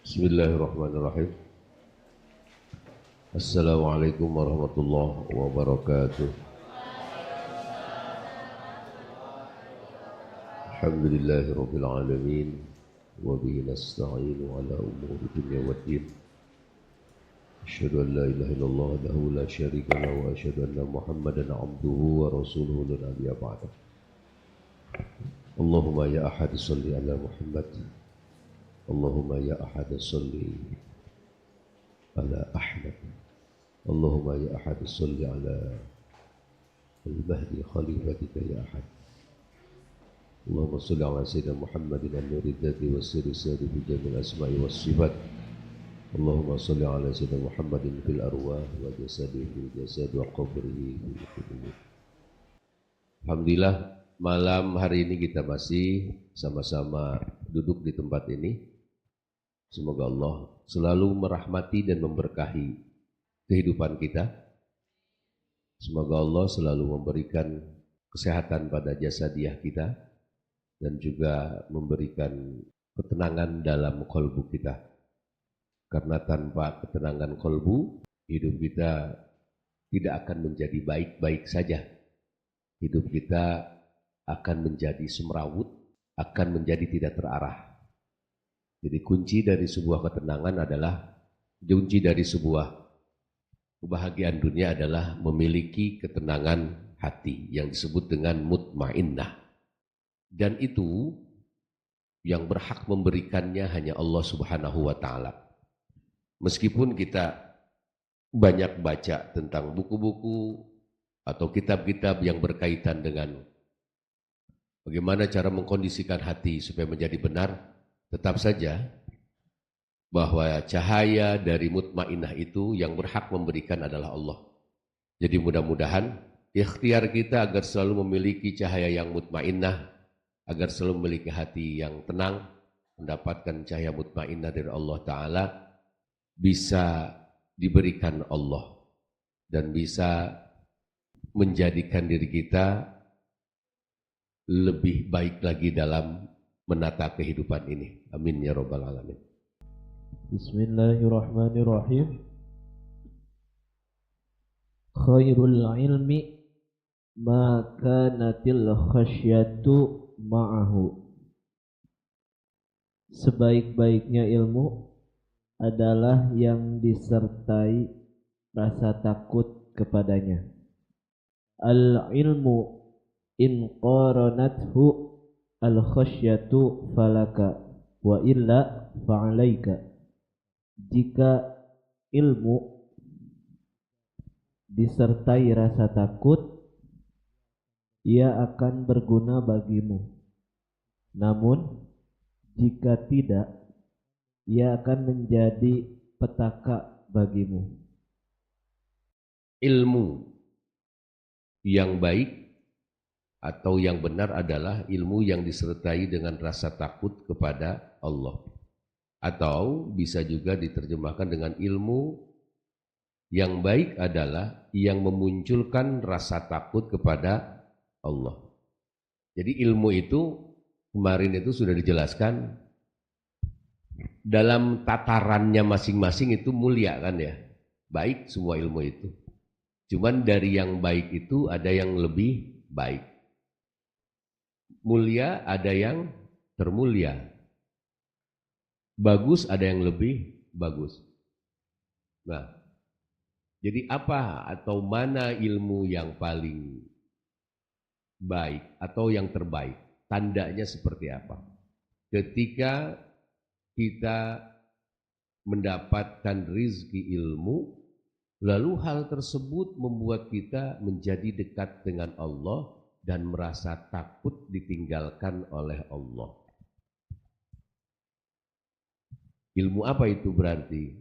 Bismillahirrahmanirrahim. Assalamualaikum warahmatullahi wabarakatuh. Alhamdulillahirabbil alamin wa bihi nasta'inu ala umuri dunya waddin. Asyhadu an la ilaha illallah wahdahu la syarika lahu wa asyhadu anna Muhammadan abduhu wa rasuluhu la nabiyya ba'dahu. Allahumma ya ahad shalli ala Muhammad. Allahumma ya ahad shalli ala Ahmad. Allahumma ya ahad salli ala al-mahdi khalifatika ya ahad. Allahumma salli ala sayyidina Muhammadin an-nuri dzati was-sirri sadi bi jamil asma'i was-sifat. Allahumma salli ala sayyidina Muhammadin fil arwah wa jasadi fil jasad wa qabrihi fil qubur. Alhamdulillah, malam hari ini kita masih sama-sama duduk di tempat ini. Semoga Allah selalu merahmati dan memberkahi kehidupan kita. Semoga Allah selalu memberikan kesehatan pada jasadiah kita dan juga memberikan ketenangan dalam kolbu kita. Karena tanpa ketenangan kolbu, hidup kita tidak akan menjadi baik-baik saja. Hidup kita akan menjadi semrawut, akan menjadi tidak terarah. Jadi kunci dari sebuah ketenangan adalah, kunci dari sebuah kebahagiaan dunia adalah memiliki ketenangan hati yang disebut dengan mutmainnah. Dan itu yang berhak memberikannya hanya Allah Subhanahu wa Ta'ala. Meskipun kita banyak baca tentang buku-buku atau kitab-kitab yang berkaitan dengan bagaimana cara mengkondisikan hati supaya menjadi benar, tetap saja bahwa cahaya dari mutmainnah itu yang berhak memberikan adalah Allah. Jadi mudah-mudahan ikhtiar kita agar selalu memiliki cahaya yang mutmainnah, agar selalu memiliki hati yang tenang, mendapatkan cahaya mutmainnah dari Allah Ta'ala, bisa diberikan Allah dan bisa menjadikan diri kita lebih baik lagi dalam menata kehidupan ini. Amin ya rabbal alamin. Bismillahirrahmanirrahim. Khairul ilmi ma kanatil khasyatu ma'ahu. Sebaik-baiknya ilmu adalah yang disertai rasa takut kepadanya. Al ilmu in qaranathu al-khasyatu falaka wa illa fa'alaika. Jika ilmu disertai rasa takut, ia akan berguna bagimu. Namun jika tidak, ia akan menjadi petaka bagimu. Ilmu yang baik atau yang benar adalah ilmu yang disertai dengan rasa takut kepada Allah. Atau bisa juga diterjemahkan dengan ilmu yang baik adalah yang memunculkan rasa takut kepada Allah. Jadi ilmu itu kemarin itu sudah dijelaskan dalam tatarannya masing-masing itu mulia kan ya. Baik semua ilmu itu. Cuman dari yang baik itu ada yang lebih baik. Mulia ada yang termulia. Bagus ada yang lebih bagus. Nah, jadi apa atau mana ilmu yang paling baik atau yang terbaik? Tandanya seperti apa? Ketika kita mendapatkan rizki ilmu, lalu hal tersebut membuat kita menjadi dekat dengan Allah dan merasa takut ditinggalkan oleh Allah. Ilmu apa itu berarti?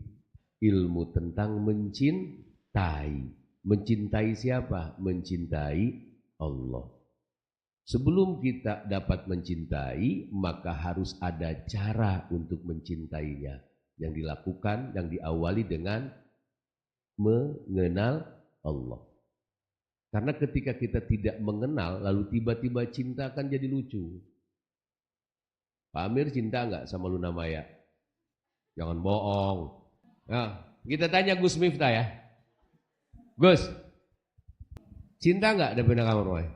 Ilmu tentang mencintai. Mencintai siapa? Mencintai Allah. Sebelum kita dapat mencintai, maka harus ada cara untuk mencintainya. Yang dilakukan, yang diawali dengan mengenal Allah. Karena ketika kita tidak mengenal, lalu tiba-tiba cinta kan jadi lucu. Pak Amir cinta nggak sama Luna Maya? Jangan bohong. Nah, kita tanya Gus Miftah ya. Gus, cinta nggak Davina Karamoy?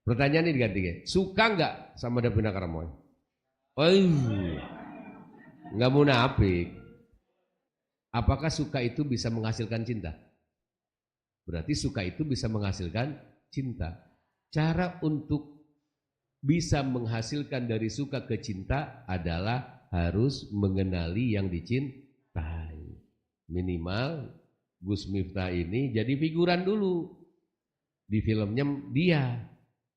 Pertanyaan ini diganti. Suka nggak sama Davina Karamoy? Oh, nggak munafik. Apakah suka itu bisa menghasilkan cinta? Berarti suka itu bisa menghasilkan cinta. Cara untuk bisa menghasilkan dari suka ke cinta adalah harus mengenali yang dicintai. Minimal Gus Miftah ini jadi figuran dulu. Di filmnya dia.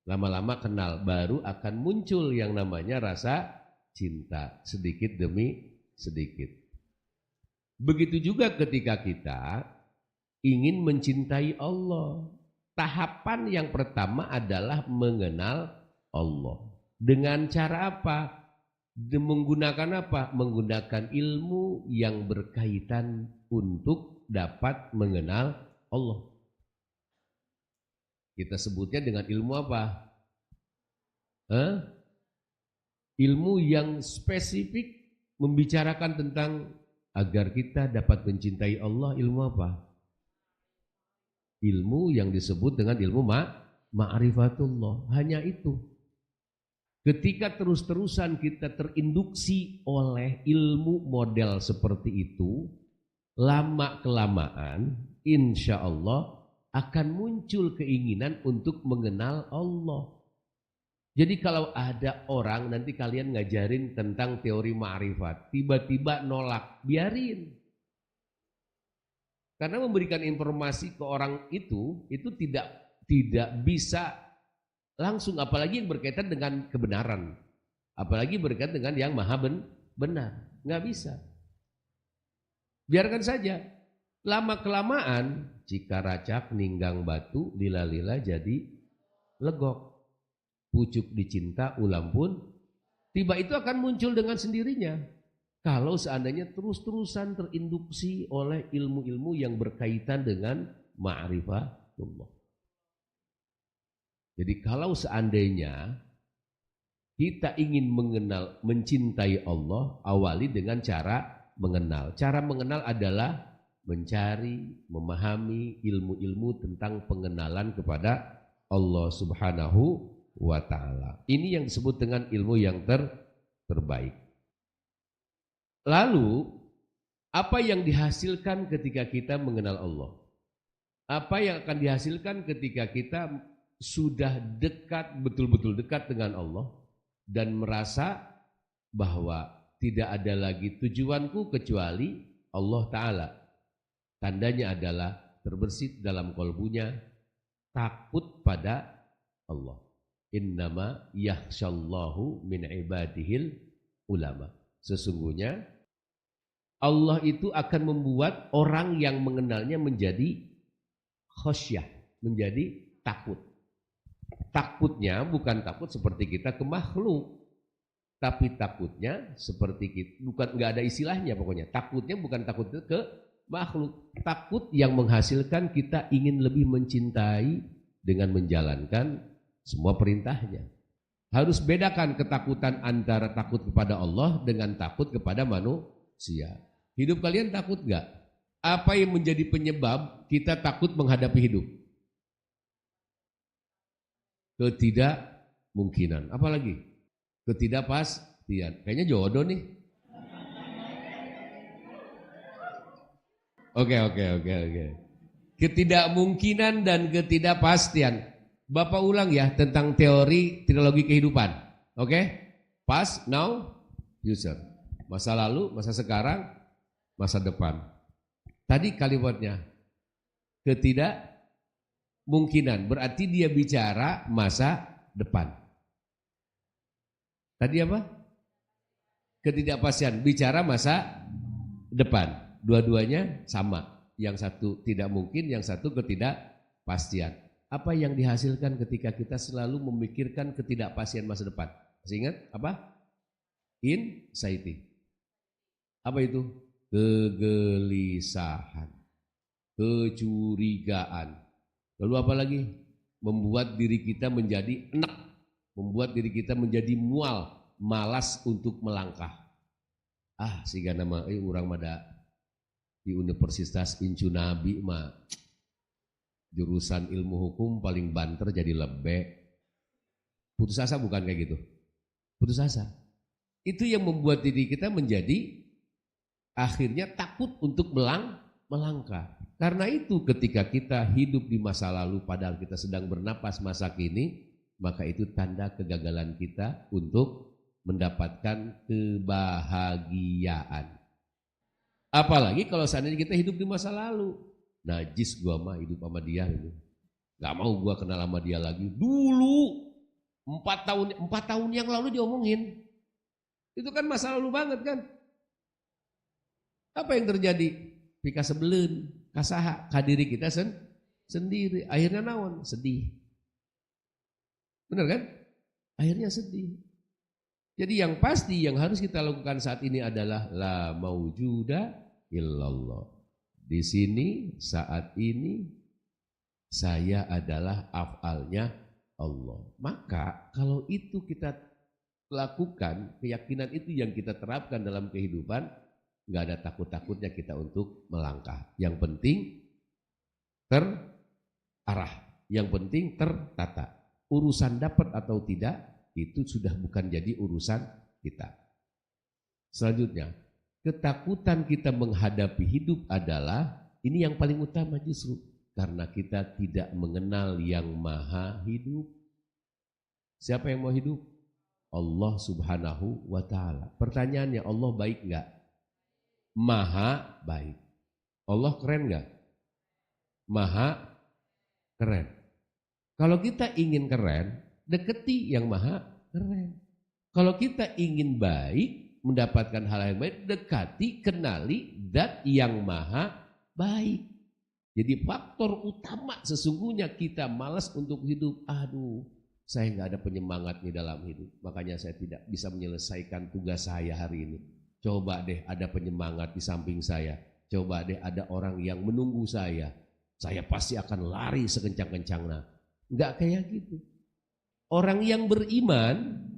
Lama-lama kenal, baru akan muncul yang namanya rasa cinta. Sedikit demi sedikit. Begitu juga ketika kita ingin mencintai Allah. Tahapan yang pertama adalah mengenal Allah. Dengan cara apa? Menggunakan apa? Menggunakan ilmu yang berkaitan untuk dapat mengenal Allah. Kita sebutnya dengan ilmu apa? Ilmu yang spesifik membicarakan tentang agar kita dapat mencintai Allah. Ilmu apa? Ilmu yang disebut dengan ilmu ma'rifatullah. Hanya itu. Ketika terus-terusan kita terinduksi oleh ilmu model seperti itu, lama-kelamaan insya Allah akan muncul keinginan untuk mengenal Allah. Jadi kalau ada orang nanti kalian ngajarin tentang teori ma'rifat, tiba-tiba nolak, biarin. Karena memberikan informasi ke orang itu tidak bisa langsung, apalagi yang berkaitan dengan kebenaran. Apalagi berkaitan dengan yang maha benar. Nggak bisa. Biarkan saja. Lama-kelamaan, jika racak ninggang batu, lila-lila jadi legok. Pucuk dicinta, ulam pun tiba, itu akan muncul dengan sendirinya. Kalau seandainya terus-terusan terinduksi oleh ilmu-ilmu yang berkaitan dengan ma'rifatullah. Jadi kalau seandainya kita ingin mengenal, mencintai Allah, awali dengan cara mengenal. Cara mengenal adalah mencari, memahami ilmu-ilmu tentang pengenalan kepada Allah Subhanahu wa ta'ala. Ini yang disebut dengan ilmu yang terbaik. Lalu, apa yang dihasilkan ketika kita mengenal Allah? Apa yang akan dihasilkan ketika kita sudah dekat, betul-betul dekat dengan Allah dan merasa bahwa tidak ada lagi tujuanku kecuali Allah Ta'ala. Tandanya adalah terbersit dalam kolbunya takut pada Allah. Innama yakhshallahu min ibadihil ulama. Sesungguhnya Allah itu akan membuat orang yang mengenalnya menjadi khasyah, menjadi takut. Takutnya bukan takut seperti kita ke makhluk, tapi takutnya seperti kita, bukan, nggak ada istilahnya pokoknya. Takutnya bukan takut ke makhluk, takut yang menghasilkan kita ingin lebih mencintai dengan menjalankan semua perintahnya. Harus bedakan ketakutan antara takut kepada Allah dengan takut kepada manusia. Hidup kalian takut nggak? Apa yang menjadi penyebab kita takut menghadapi hidup? Ketidakmungkinan. Apalagi? Ketidakpastian. Kayaknya jodoh nih. Oke. Ketidakmungkinan dan ketidakpastian. Bapak ulang ya tentang teori trilogi kehidupan. Oke? Past, now, future. Masa lalu, masa sekarang, masa depan. Tadi kalimatnya ketidakmungkinan, berarti dia bicara masa depan. Tadi apa? Ketidakpastian, bicara masa depan. Dua-duanya sama. Yang satu tidak mungkin, yang satu ketidakpastian. Apa yang dihasilkan ketika kita selalu memikirkan ketidakpastian masa depan? Masih ingat apa? Anxiety. Apa itu? Kegelisahan, kecurigaan. Lalu apa lagi? Membuat diri kita menjadi enak, membuat diri kita menjadi mual, malas untuk melangkah. Siga nama urang mada di Universitas Incu Nabi mah jurusan ilmu hukum paling banter jadi lebek. Putus asa bukan kayak gitu. Putus asa. Itu yang membuat diri kita menjadi akhirnya takut untuk melangkah. Karena itu ketika kita hidup di masa lalu padahal kita sedang bernapas masa kini, maka itu tanda kegagalan kita untuk mendapatkan kebahagiaan. Apalagi kalau seandainya kita hidup di masa lalu. Najis gua mah hidup sama dia gitu. Gak mau gua kenal sama dia lagi. Dulu 4 tahun yang lalu diomongin. Itu kan masa lalu banget kan. Apa yang terjadi? Pika sebelen, kasaha, kadiri kita sendiri. Akhirnya naon? Sedih. Benar kan? Akhirnya sedih. Jadi yang pasti yang harus kita lakukan saat ini adalah la maujuda illallah. Di sini saat ini saya adalah af'alnya Allah. Maka kalau itu kita lakukan, keyakinan itu yang kita terapkan dalam kehidupan, nggak ada takut-takutnya kita untuk melangkah. Yang penting terarah, yang penting tertata. Urusan dapat atau tidak itu sudah bukan jadi urusan kita. Selanjutnya, ketakutan kita menghadapi hidup adalah ini yang paling utama justru karena kita tidak mengenal yang maha hidup. Siapa yang mau hidup? Allah Subhanahu wa ta'ala. Pertanyaannya, Allah baik enggak? Maha baik. Allah keren enggak? Maha keren. Kalau kita ingin keren, deketi yang maha keren. Kalau kita ingin baik, mendapatkan hal yang baik, dekati, kenali zat yang maha baik. Jadi faktor utama sesungguhnya kita malas untuk hidup. Aduh, saya nggak ada penyemangat nih dalam hidup. Makanya saya tidak bisa menyelesaikan tugas saya hari ini. Coba deh ada penyemangat di samping saya. Coba deh ada orang yang menunggu saya. Saya pasti akan lari sekencang-kencangnya. Enggak kayak gitu. Orang yang beriman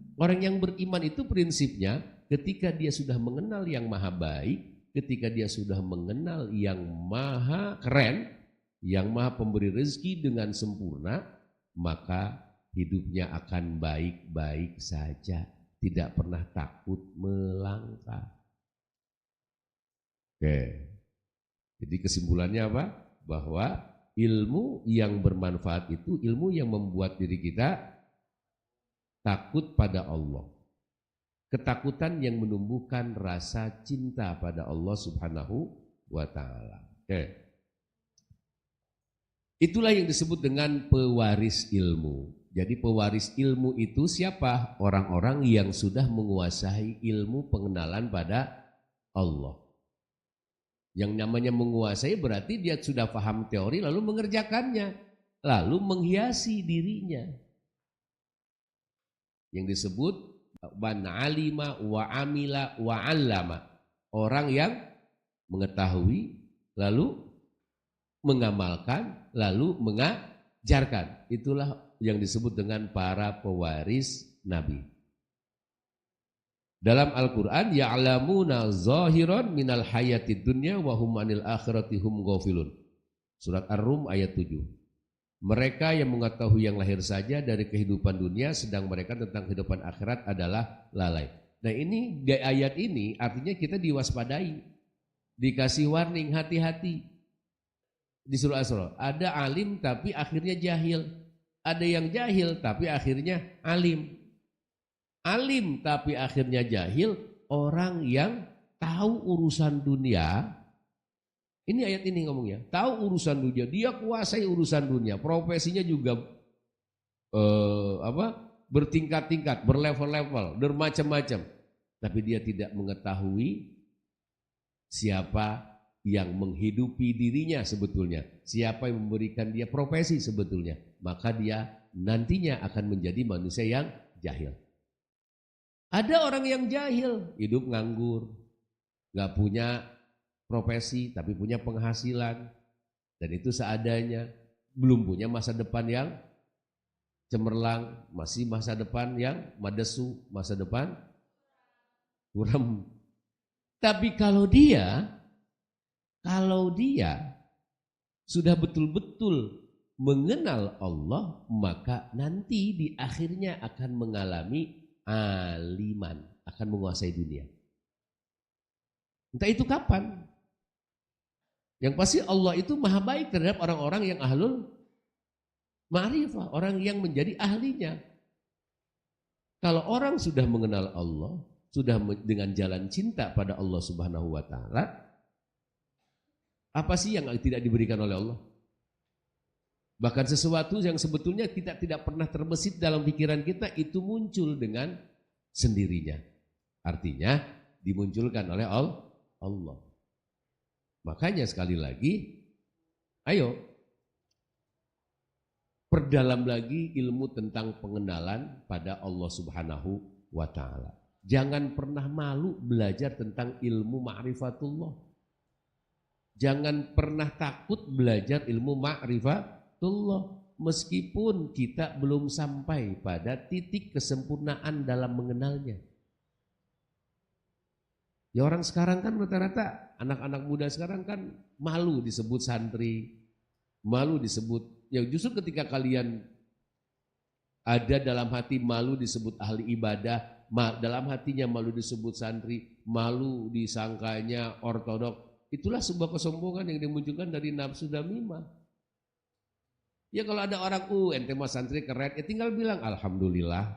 itu prinsipnya ketika dia sudah mengenal yang maha baik, ketika dia sudah mengenal yang maha keren, yang maha pemberi rezeki dengan sempurna, maka hidupnya akan baik-baik saja, tidak pernah takut melangkah. Oke. Jadi kesimpulannya apa? Bahwa ilmu yang bermanfaat itu ilmu yang membuat diri kita takut pada Allah. Ketakutan yang menumbuhkan rasa cinta pada Allah Subhanahu wa ta'ala. Oke. Itulah yang disebut dengan pewaris ilmu. Jadi pewaris ilmu itu siapa? Orang-orang yang sudah menguasai ilmu pengenalan pada Allah. Yang namanya menguasai berarti dia sudah paham teori lalu mengerjakannya, lalu menghiasi dirinya. Yang disebut man alima wa amila wa 'allama. Orang yang mengetahui lalu mengamalkan lalu mengajarkan. Itulah yang disebut dengan para pewaris Nabi. Dalam Al-Quran, ya'lamuna zahiran minal hayatid dunya wa hum anil akhirati hum ghafilun. Surat Ar-Rum ayat 7. Mereka yang mengetahui yang lahir saja dari kehidupan dunia, sedang mereka tentang kehidupan akhirat adalah lalai. Nah ini, ayat ini artinya kita diwaspadai. Dikasih warning, hati-hati. Di surah Asra, ada alim tapi akhirnya jahil. Ada yang jahil tapi akhirnya alim. Alim tapi akhirnya jahil, orang yang tahu urusan dunia. Ini ayat ini ngomongnya, tahu urusan dunia, dia kuasai urusan dunia, profesinya juga bertingkat-tingkat, berlevel-level, bermacam-macam. Tapi dia tidak mengetahui siapa yang menghidupi dirinya sebetulnya, siapa yang memberikan dia profesi sebetulnya. Maka dia nantinya akan menjadi manusia yang jahil. Ada orang yang jahil, hidup nganggur, gak punya profesi tapi punya penghasilan, dan itu seadanya, belum punya masa depan yang cemerlang, masih masa depan yang madesu, masa depan kurang. Tapi kalau dia sudah betul-betul mengenal Allah, maka nanti di akhirnya akan mengalami aliman, akan menguasai dunia. Entah itu kapan. Yang pasti Allah itu maha baik terhadap orang-orang yang ahlul ma'rifah, orang yang menjadi ahlinya. Kalau orang sudah mengenal Allah, sudah dengan jalan cinta pada Allah Subhanahu wa taala, apa sih yang tidak diberikan oleh Allah? Bahkan sesuatu yang sebetulnya kita tidak pernah terbesit dalam pikiran kita itu muncul dengan sendirinya. Artinya dimunculkan oleh Allah. Makanya sekali lagi, ayo perdalam lagi ilmu tentang pengenalan pada Allah Subhanahu wa taala. Jangan pernah malu belajar tentang ilmu ma'rifatullah. Jangan pernah takut belajar ilmu ma'rifatullah meskipun kita belum sampai pada titik kesempurnaan dalam mengenalnya. Ya orang sekarang kan rata-rata anak-anak muda sekarang kan malu disebut santri, malu disebut, ya justru ketika kalian ada dalam hati malu disebut ahli ibadah, dalam hatinya malu disebut santri, malu disangkanya ortodok, itulah sebuah kesombongan yang dimunculkan dari nafsu damimah. Ya kalau ada orang, ente mah santri keren, ya tinggal bilang alhamdulillah,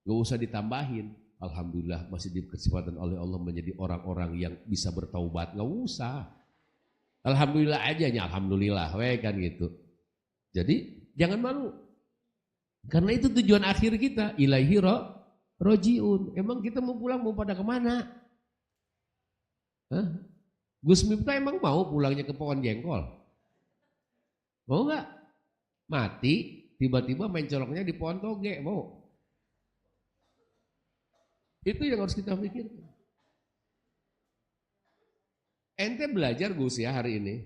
gak usah ditambahin. Alhamdulillah masih diberi kesempatan oleh Allah menjadi orang-orang yang bisa bertaubat, nggak usah. Alhamdulillah aja, alhamdulillah, kan gitu. Jadi jangan malu, karena itu tujuan akhir kita, ilaihi rojiun. Emang kita mau pulang mau pada kemana? Hah? Gus Miftah emang mau pulangnya ke pohon jengkol? Mau nggak? Mati, tiba-tiba main coloknya di pohon toge, mau? Itu yang harus kita pikirkan. Ente belajar Gus ya hari ini.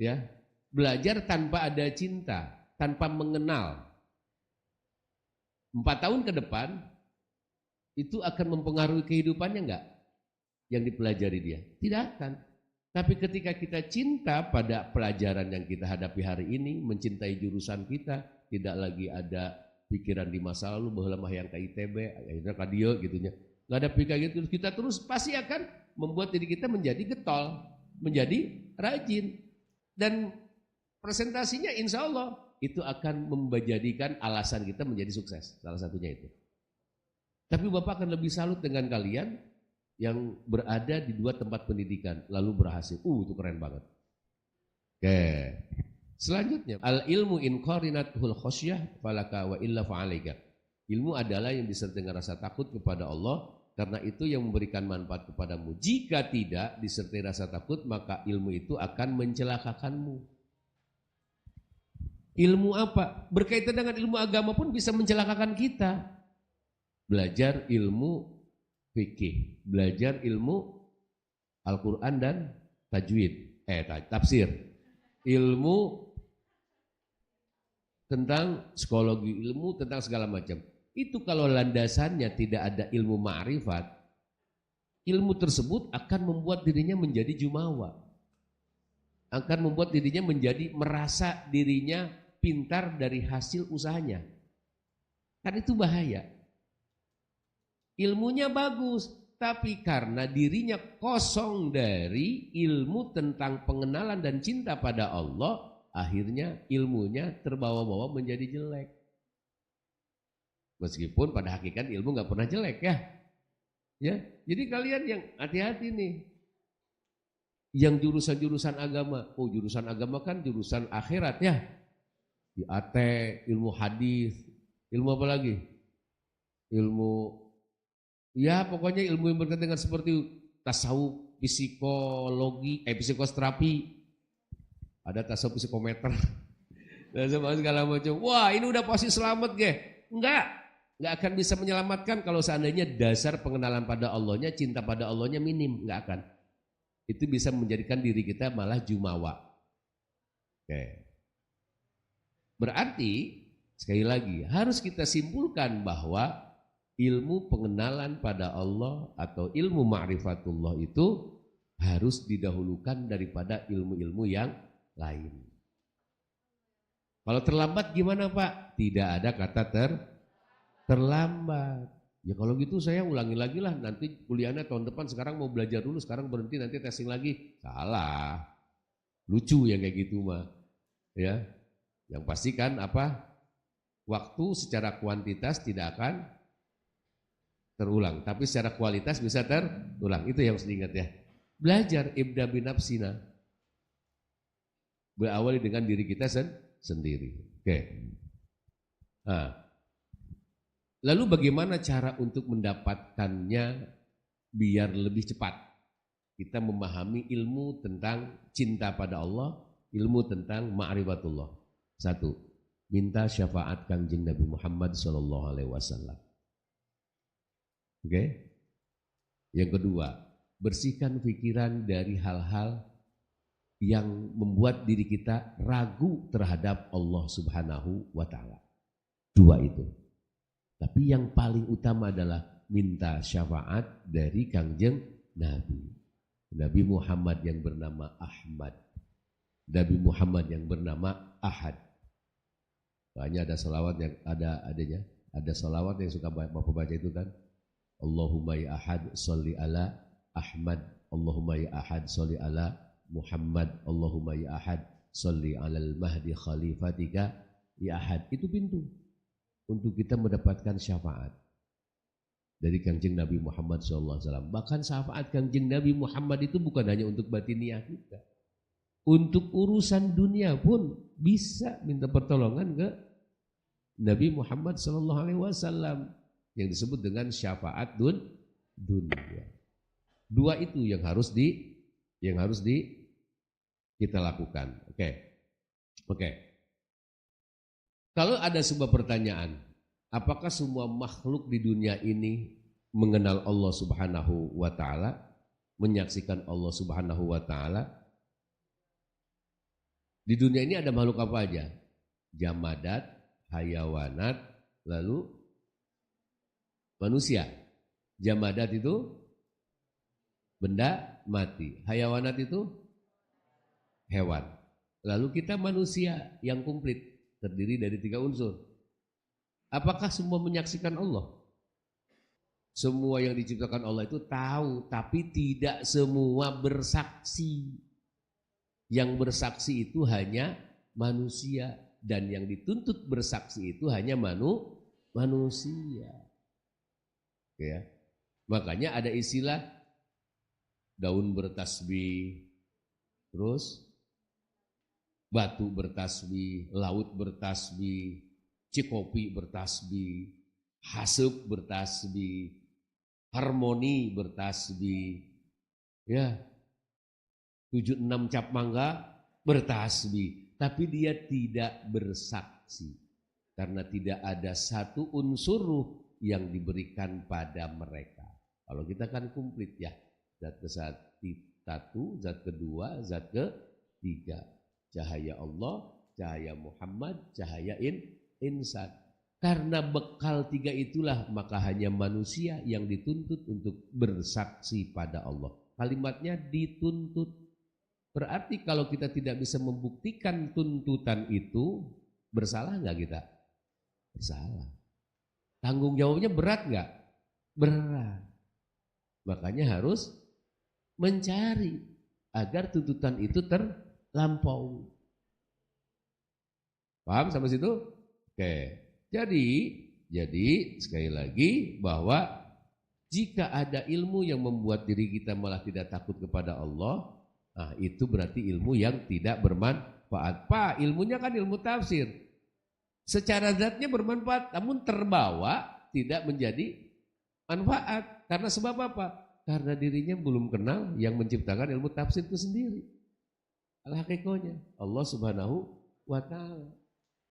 Ya, belajar tanpa ada cinta, tanpa mengenal. 4 tahun ke depan itu akan mempengaruhi kehidupannya enggak? Yang dipelajari dia? Tidak akan. Tapi ketika kita cinta pada pelajaran yang kita hadapi hari ini, mencintai jurusan kita, tidak lagi ada pikiran di masa lalu bahwa mah yang ke ITB, akhirnya ke dia gitunya. Enggak ada pikiran gitu, kita terus pasti akan membuat diri kita menjadi getol, menjadi rajin. Dan presentasinya insya Allah itu akan menjadikan alasan kita menjadi sukses, salah satunya itu. Tapi Bapak akan lebih salut dengan kalian yang berada di 2 tempat pendidikan lalu berhasil. Itu keren banget. Oke. Selanjutnya, al ilmu in qarinatul khasyah falaka wa illa fa'alaika. Ilmu adalah yang disertai dengan rasa takut kepada Allah, karena itu yang memberikan manfaat kepadamu. Jika tidak disertai rasa takut, maka ilmu itu akan mencelakakanmu. Ilmu apa? Berkaitan dengan ilmu agama pun bisa mencelakakan kita. Belajar ilmu fikih, belajar ilmu Al-Quran dan tajwid, tafsir. Ilmu tentang psikologi, ilmu tentang segala macam. Itu kalau landasannya tidak ada ilmu ma'rifat, ilmu tersebut akan membuat dirinya menjadi jumawa. Akan membuat dirinya menjadi merasa dirinya pintar dari hasil usahanya. Kan itu bahaya. Ilmunya bagus, tapi karena dirinya kosong dari ilmu tentang pengenalan dan cinta pada Allah, akhirnya ilmunya terbawa-bawa menjadi jelek. Meskipun pada hakikat ilmu nggak pernah jelek ya. Ya, jadi kalian yang hati-hati nih. Yang jurusan-jurusan agama, jurusan agama kan jurusan akhirat ya. Di AT, ilmu hadis, ilmu apa lagi? Ilmu, ya pokoknya ilmu yang berkaitan dengan seperti tasawuf, psikologi, psikoterapi. Ada tasawuf psikometer, dan segala macam. Wah ini udah pasti selamat Enggak akan bisa menyelamatkan kalau seandainya dasar pengenalan pada Allahnya, cinta pada Allahnya minim, enggak akan. Itu bisa menjadikan diri kita malah jumawa. Oke. Berarti sekali lagi harus kita simpulkan bahwa ilmu pengenalan pada Allah atau ilmu ma'rifatullah itu harus didahulukan daripada ilmu-ilmu yang lain. Kalau terlambat gimana Pak? Tidak ada kata terlambat. Ya kalau gitu saya ulangi lagi lah, nanti kuliahnya tahun depan, sekarang mau belajar dulu, sekarang berhenti, nanti testing lagi. Salah. Lucu ya kayak gitu mah. Ya. Yang pasti kan apa? Waktu secara kuantitas tidak akan terulang, tapi secara kualitas bisa terulang. Itu yang harus diingat ya. Belajar ibda binafsina. Berawali dengan diri kita sendiri. Oke. Nah, lalu bagaimana cara untuk mendapatkannya biar lebih cepat? Kita memahami ilmu tentang cinta pada Allah, ilmu tentang ma'rifatullah. 1. Minta syafaat Kangjeng Nabi Muhammad SAW. Oke. Yang kedua, bersihkan pikiran dari hal-hal yang membuat diri kita ragu terhadap Allah Subhanahu wa Ta'ala. 2 itu. Tapi yang paling utama adalah minta syafaat dari Kangjeng Nabi. Nabi Muhammad yang bernama Ahmad. Nabi Muhammad yang bernama Ahad. Hanya ada salawat yang adanya. Ada salawat yang suka Bapak baca itu kan. Allahumma ya Ahad sholli ala Ahmad. Allahumma ya Ahad sholli ala Muhammad. Allahumma ya Ahad sholli alal mahdi khalifatika ya Ahad. Itu pintu untuk kita mendapatkan syafaat dari Kangjeng Nabi Muhammad SAW. Bahkan syafaat Kangjeng Nabi Muhammad itu bukan hanya untuk batiniah kita. Untuk urusan dunia pun bisa minta pertolongan ke Nabi Muhammad SAW yang disebut dengan syafaat dunia. 2 itu yang harus kita lakukan. Oke. Kalau ada sebuah pertanyaan, apakah semua makhluk di dunia ini mengenal Allah Subhanahu wa Ta'ala, menyaksikan Allah Subhanahu wa Ta'ala? Di dunia ini ada makhluk apa aja? Jamadat, hayawanat, lalu manusia. Jamadat itu benda mati. Hayawanat itu hewan. Lalu kita manusia yang komplit, terdiri dari 3 unsur. Apakah semua menyaksikan Allah? Semua yang diciptakan Allah itu tahu, tapi tidak semua bersaksi. Yang bersaksi itu hanya manusia, dan yang dituntut bersaksi itu hanya manusia. Ya. Makanya ada istilah daun bertasbih, terus batu bertasbih, laut bertasbih, cikopi bertasbih, haseup bertasbih, harmoni bertasbih, ya 76 cap mangga bertasbih, tapi dia tidak bersaksi karena tidak ada satu unsur ruh yang diberikan pada mereka. Kalau kita kan komplit ya, zat ke-1, zat kedua, zat ke-3. Cahaya Allah, cahaya Muhammad, cahaya insan. Karena bekal 3 itulah maka hanya manusia yang dituntut untuk bersaksi pada Allah. Kalimatnya dituntut. Berarti kalau kita tidak bisa membuktikan tuntutan itu, bersalah nggak kita? Bersalah. Tanggung jawabnya berat nggak? Berat. Makanya harus mencari agar tuntutan itu terlampaui. Paham sampai situ? Oke. Jadi sekali lagi bahwa jika ada ilmu yang membuat diri kita malah tidak takut kepada Allah, nah itu berarti ilmu yang tidak bermanfaat. Pak, ilmunya kan ilmu tafsir. Secara zatnya bermanfaat, namun terbawa tidak menjadi manfaat. Karena sebab apa? Karena dirinya belum kenal yang menciptakan ilmu tafsir itu sendiri. Al-haqiqahnya Allah Subhanahu wa Ta'ala.